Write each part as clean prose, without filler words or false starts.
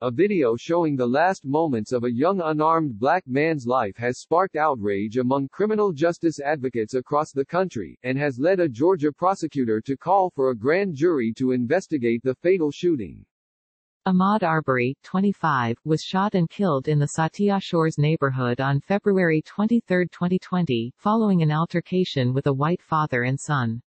A video showing the last moments of a young unarmed black man's life has sparked outrage among criminal justice advocates across the country, and has led a Georgia prosecutor to call for a grand jury to investigate the fatal shooting. Ahmaud Arbery, 25, was shot and killed in the Satya Shores neighborhood on February 23, 2020, following an altercation with a white father and son.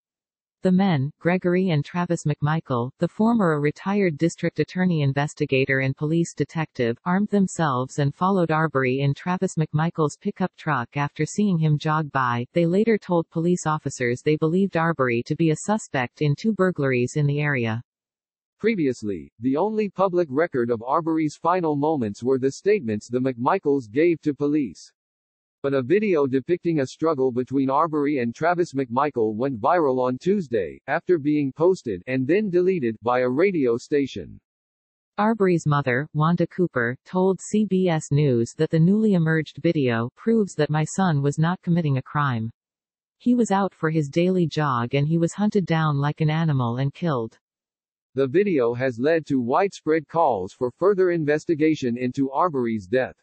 The men, Gregory and Travis McMichael, the former a retired district attorney investigator and police detective, armed themselves and followed Arbery in Travis McMichael's pickup truck after seeing him jog by. They later told police officers they believed Arbery to be a suspect in 2 burglaries in the area. Previously, the only public record of Arbery's final moments were the statements the McMichaels gave to police. But a video depicting a struggle between Arbery and Travis McMichael went viral on Tuesday, after being posted, and then deleted, by a radio station. Arbery's mother, Wanda Cooper, told CBS News that the newly emerged video proves that my son was not committing a crime. He was out for his daily jog and he was hunted down like an animal and killed. The video has led to widespread calls for further investigation into Arbery's death.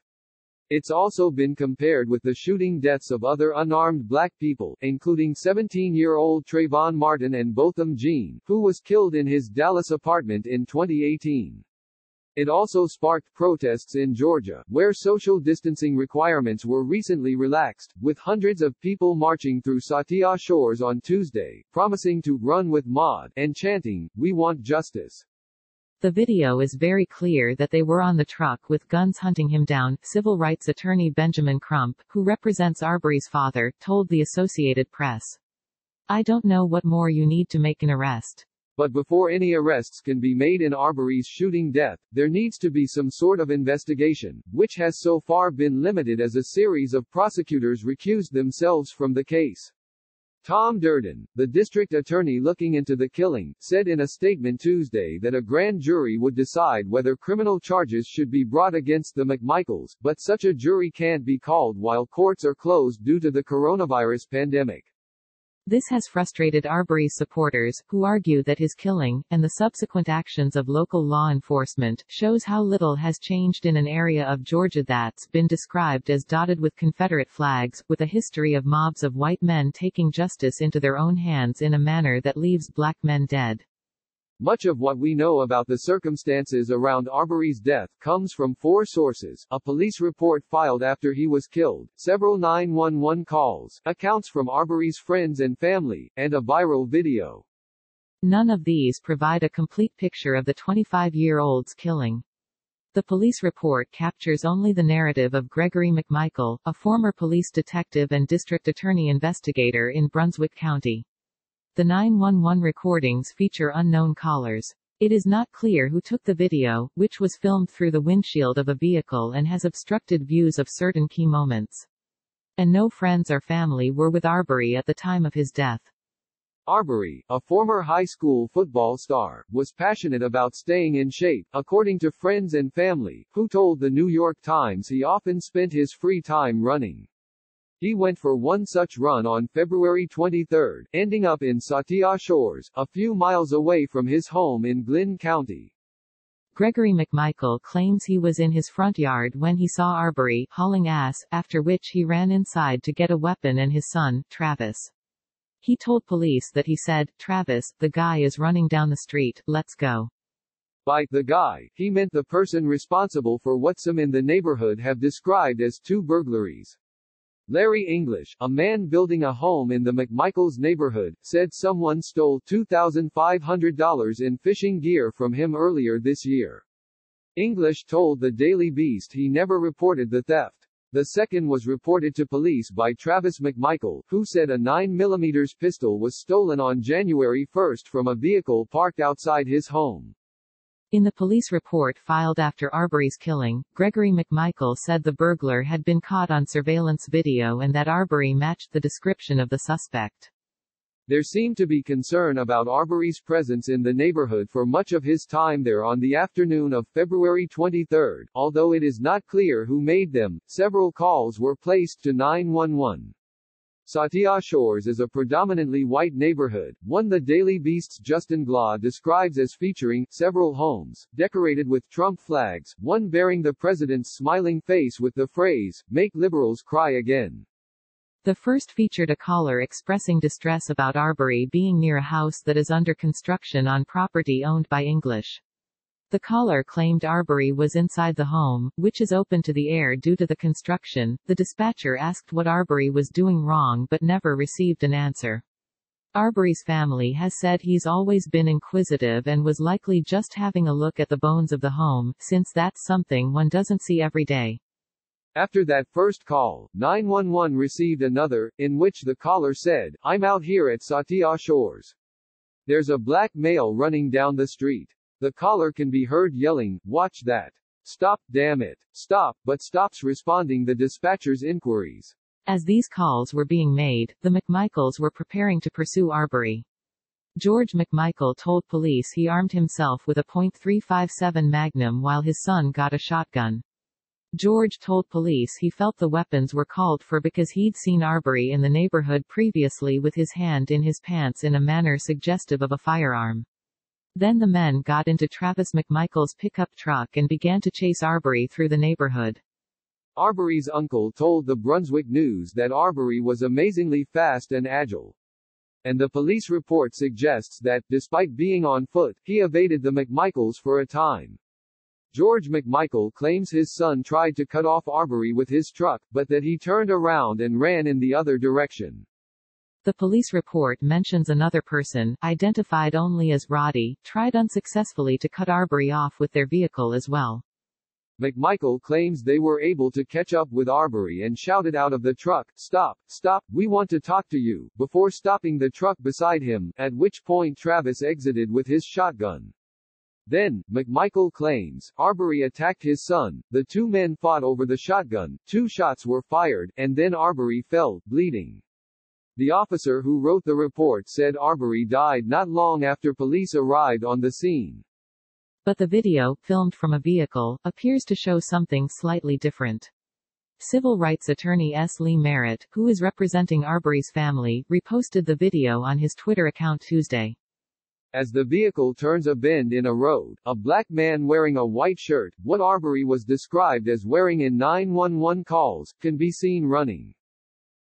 It's also been compared with the shooting deaths of other unarmed black people, including 17-year-old Trayvon Martin and Botham Jean, who was killed in his Dallas apartment in 2018. It also sparked protests in Georgia, where social distancing requirements were recently relaxed, with hundreds of people marching through Satya Shores on Tuesday, promising to run with Maud, and chanting, "We want justice." The video is very clear that they were on the truck with guns hunting him down, civil rights attorney Benjamin Crump, who represents Arbery's father, told the Associated Press. "I don't know what more you need to make an arrest. But before any arrests can be made in Arbery's shooting death, there needs to be some sort of investigation, which has so far been limited as a series of prosecutors recused themselves from the case." Tom Durden, the district attorney looking into the killing, said in a statement Tuesday that a grand jury would decide whether criminal charges should be brought against the McMichaels, but such a jury can't be called while courts are closed due to the coronavirus pandemic. This has frustrated Arbery's supporters, who argue that his killing, and the subsequent actions of local law enforcement, shows how little has changed in an area of Georgia that's been described as dotted with Confederate flags, with a history of mobs of white men taking justice into their own hands in a manner that leaves black men dead. Much of what we know about the circumstances around Arbery's death comes from 4 sources: a police report filed after he was killed, several 911 calls, accounts from Arbery's friends and family, and a viral video. None of these provide a complete picture of the 25-year-old's killing. The police report captures only the narrative of Gregory McMichael, a former police detective and district attorney investigator in Brunswick County. The 911 recordings feature unknown callers. It is not clear who took the video, which was filmed through the windshield of a vehicle and has obstructed views of certain key moments. And no friends or family were with Arbery at the time of his death. Arbery, a former high school football star, was passionate about staying in shape, according to friends and family, who told the New York Times he often spent his free time running. He went for one such run on February 23, ending up in Satya Shores, a few miles away from his home in Glynn County. Gregory McMichael claims he was in his front yard when he saw Arbery hauling ass, after which he ran inside to get a weapon and his son, Travis. He told police that he said, "Travis, the guy is running down the street, let's go." By the guy, he meant the person responsible for what some in the neighborhood have described as 2 burglaries. Larry English, a man building a home in the McMichaels neighborhood, said someone stole $2,500 in fishing gear from him earlier this year. English told the Daily Beast he never reported the theft. The second was reported to police by Travis McMichael, who said a 9mm pistol was stolen on January 1 from a vehicle parked outside his home. In the police report filed after Arbery's killing, Gregory McMichael said the burglar had been caught on surveillance video and that Arbery matched the description of the suspect. There seemed to be concern about Arbery's presence in the neighborhood for much of his time there on the afternoon of February 23, although it is not clear who made them. Several calls were placed to 911. Satya Shores is a predominantly white neighborhood, one the Daily Beast's Justin Glaw describes as featuring several homes, decorated with Trump flags, one bearing the president's smiling face with the phrase, "Make liberals cry again." The first featured a caller expressing distress about Arbery being near a house that is under construction on property owned by English. The caller claimed Arbery was inside the home, which is open to the air due to the construction. The dispatcher asked what Arbery was doing wrong but never received an answer. Arbery's family has said he's always been inquisitive and was likely just having a look at the bones of the home, since that's something one doesn't see every day. After that first call, 911 received another, in which the caller said, "I'm out here at Satya Shores. There's a black male running down the street." The caller can be heard yelling, "Watch that. Stop, damn it. Stop," but stops responding the dispatcher's inquiries. As these calls were being made, the McMichaels were preparing to pursue Arbery. George McMichael told police he armed himself with a .357 Magnum while his son got a shotgun. George told police he felt the weapons were called for because he'd seen Arbery in the neighborhood previously with his hand in his pants in a manner suggestive of a firearm. Then the men got into Travis McMichael's pickup truck and began to chase Arbery through the neighborhood. Arbery's uncle told the Brunswick News that Arbery was amazingly fast and agile. And the police report suggests that, despite being on foot, he evaded the McMichaels for a time. George McMichael claims his son tried to cut off Arbery with his truck, but that he turned around and ran in the other direction. The police report mentions another person, identified only as Roddy, tried unsuccessfully to cut Arbery off with their vehicle as well. McMichael claims they were able to catch up with Arbery and shouted out of the truck, "Stop, stop, we want to talk to you," before stopping the truck beside him, at which point Travis exited with his shotgun. Then, McMichael claims, Arbery attacked his son, the two men fought over the shotgun, 2 shots were fired, and then Arbery fell, bleeding. The officer who wrote the report said Arbery died not long after police arrived on the scene. But the video, filmed from a vehicle, appears to show something slightly different. Civil rights attorney S. Lee Merritt, who is representing Arbery's family, reposted the video on his Twitter account Tuesday. As the vehicle turns a bend in a road, a black man wearing a white shirt, what Arbery was described as wearing in 911 calls, can be seen running.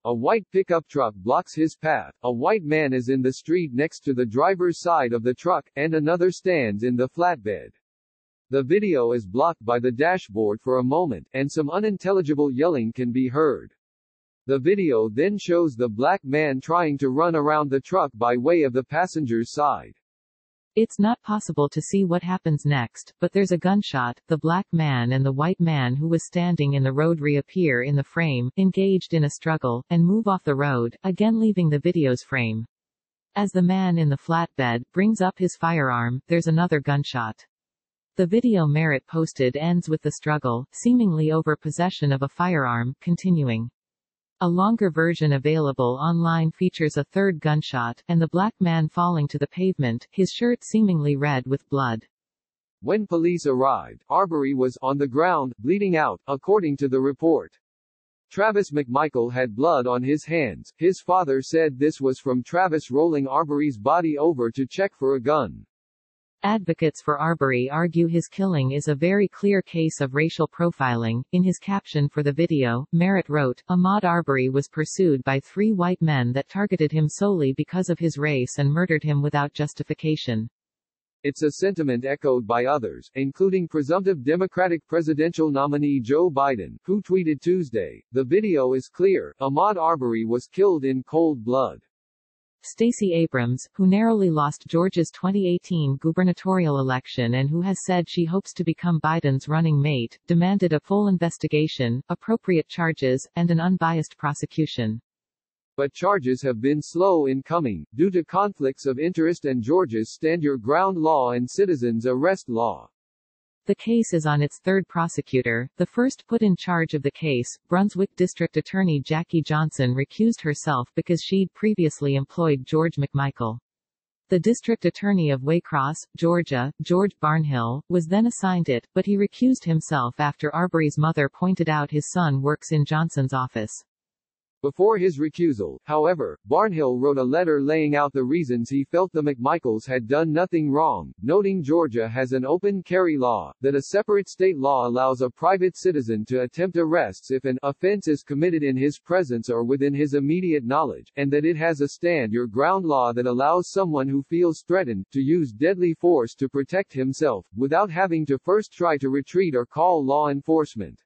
A white pickup truck blocks his path, a white man is in the street next to the driver's side of the truck, and another stands in the flatbed. The video is blocked by the dashboard for a moment, and some unintelligible yelling can be heard. The video then shows the black man trying to run around the truck by way of the passenger's side. It's not possible to see what happens next, but there's a gunshot, the black man and the white man who was standing in the road reappear in the frame, engaged in a struggle, and move off the road, again leaving the video's frame. As the man in the flatbed brings up his firearm, there's another gunshot. The video Merritt posted ends with the struggle, seemingly over possession of a firearm, continuing. A longer version available online features a third gunshot, and the black man falling to the pavement, his shirt seemingly red with blood. When police arrived, Arbery was on the ground, bleeding out, according to the report. Travis McMichael had blood on his hands. His father said this was from Travis rolling Arbery's body over to check for a gun. Advocates for Arbery argue his killing is a very clear case of racial profiling. In his caption for the video, Merritt wrote, Ahmaud Arbery was pursued by 3 white men that targeted him solely because of his race and murdered him without justification. It's a sentiment echoed by others, including presumptive Democratic presidential nominee Joe Biden, who tweeted Tuesday, "The video is clear, Ahmaud Arbery was killed in cold blood." Stacey Abrams, who narrowly lost Georgia's 2018 gubernatorial election and who has said she hopes to become Biden's running mate, demanded a full investigation, appropriate charges, and an unbiased prosecution. But charges have been slow in coming, due to conflicts of interest and Georgia's stand-your-ground law and citizens' arrest law. The case is on its 3rd prosecutor. The first put in charge of the case, Brunswick District Attorney Jackie Johnson, recused herself because she'd previously employed George McMichael. The District Attorney of Waycross, Georgia, George Barnhill, was then assigned it, but he recused himself after Arbery's mother pointed out his son works in Johnson's office. Before his recusal, however, Barnhill wrote a letter laying out the reasons he felt the McMichaels had done nothing wrong, noting Georgia has an open carry law, that a separate state law allows a private citizen to attempt arrests if an offense is committed in his presence or within his immediate knowledge, and that it has a stand your ground law that allows someone who feels threatened to use deadly force to protect himself, without having to first try to retreat or call law enforcement.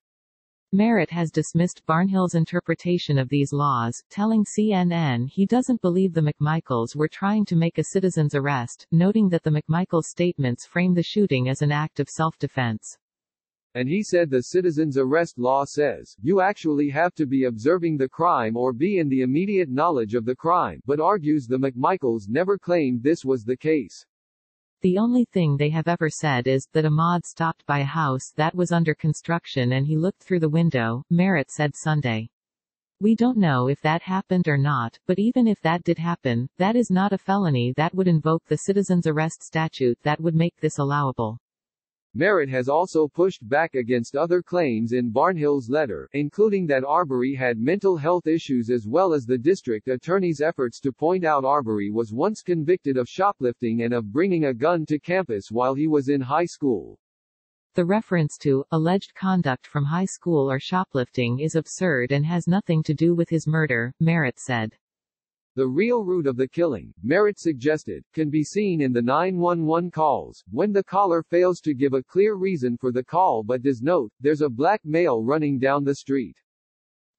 Merritt has dismissed Barnhill's interpretation of these laws, telling CNN he doesn't believe the McMichaels were trying to make a citizen's arrest, noting that the McMichaels' statements frame the shooting as an act of self-defense. And he said the citizen's arrest law says, you actually have to be observing the crime or be in the immediate knowledge of the crime, but argues the McMichaels never claimed this was the case. The only thing they have ever said is that Ahmaud stopped by a house that was under construction and he looked through the window, Merritt said Sunday. We don't know if that happened or not, but even if that did happen, that is not a felony that would invoke the citizen's arrest statute that would make this allowable. Merritt has also pushed back against other claims in Barnhill's letter, including that Arbery had mental health issues as well as the district attorney's efforts to point out Arbery was once convicted of shoplifting and of bringing a gun to campus while he was in high school. The reference to alleged conduct from high school or shoplifting is absurd and has nothing to do with his murder, Merritt said. The real root of the killing, Merritt suggested, can be seen in the 911 calls, when the caller fails to give a clear reason for the call but does note, there's a black male running down the street.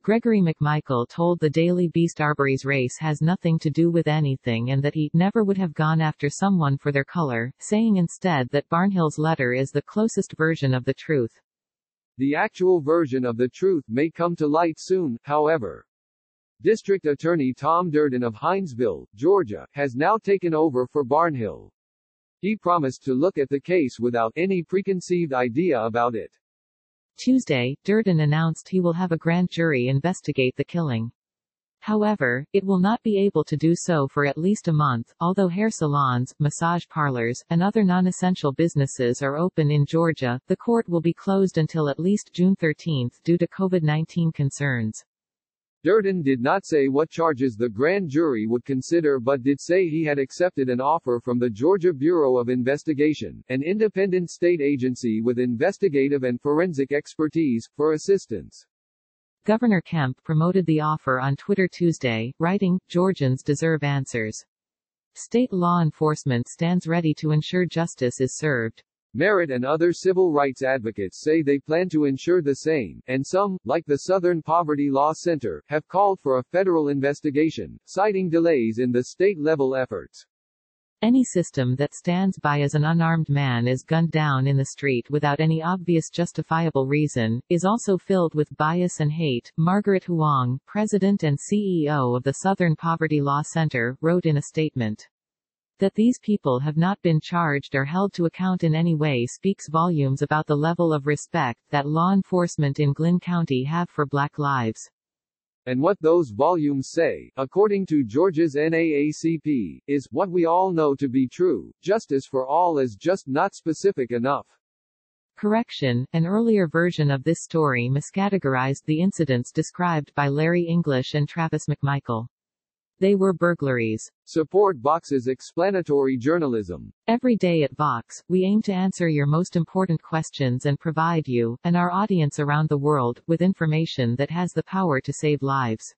Gregory McMichael told the Daily Beast Arbery's race has nothing to do with anything and that he never would have gone after someone for their color, saying instead that Barnhill's letter is the closest version of the truth. The actual version of the truth may come to light soon, however. District Attorney Tom Durden of Hinesville, Georgia, has now taken over for Barnhill. He promised to look at the case without any preconceived idea about it. Tuesday, Durden announced he will have a grand jury investigate the killing. However, it will not be able to do so for at least a month, although hair salons, massage parlors, and other non-essential businesses are open in Georgia. The court will be closed until at least June 13 due to COVID-19 concerns. Durden did not say what charges the grand jury would consider but did say he had accepted an offer from the Georgia Bureau of Investigation, an independent state agency with investigative and forensic expertise, for assistance. Governor Kemp promoted the offer on Twitter Tuesday, writing, "Georgians deserve answers. State law enforcement stands ready to ensure justice is served." Merritt and other civil rights advocates say they plan to ensure the same, and some, like the Southern Poverty Law Center, have called for a federal investigation, citing delays in the state-level efforts. Any system that stands by as an unarmed man is gunned down in the street without any obvious justifiable reason, is also filled with bias and hate, Margaret Huang, president and CEO of the Southern Poverty Law Center, wrote in a statement. That these people have not been charged or held to account in any way speaks volumes about the level of respect that law enforcement in Glynn County have for Black lives. And what those volumes say, according to Georgia's NAACP, is, what we all know to be true, justice for all is just not specific enough. Correction, an earlier version of this story miscategorized the incidents described by Larry English and Travis McMichael. They were burglaries. Support Vox's explanatory journalism. Every day at Vox, we aim to answer your most important questions and provide you, and our audience around the world, with information that has the power to save lives.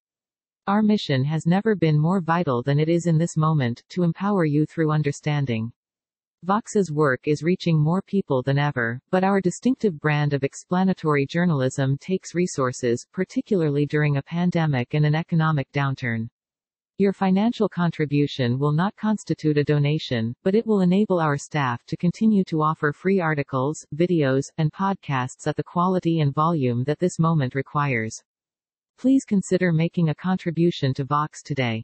Our mission has never been more vital than it is in this moment, to empower you through understanding. Vox's work is reaching more people than ever, but our distinctive brand of explanatory journalism takes resources, particularly during a pandemic and an economic downturn. Your financial contribution will not constitute a donation, but it will enable our staff to continue to offer free articles, videos, and podcasts at the quality and volume that this moment requires. Please consider making a contribution to Vox today.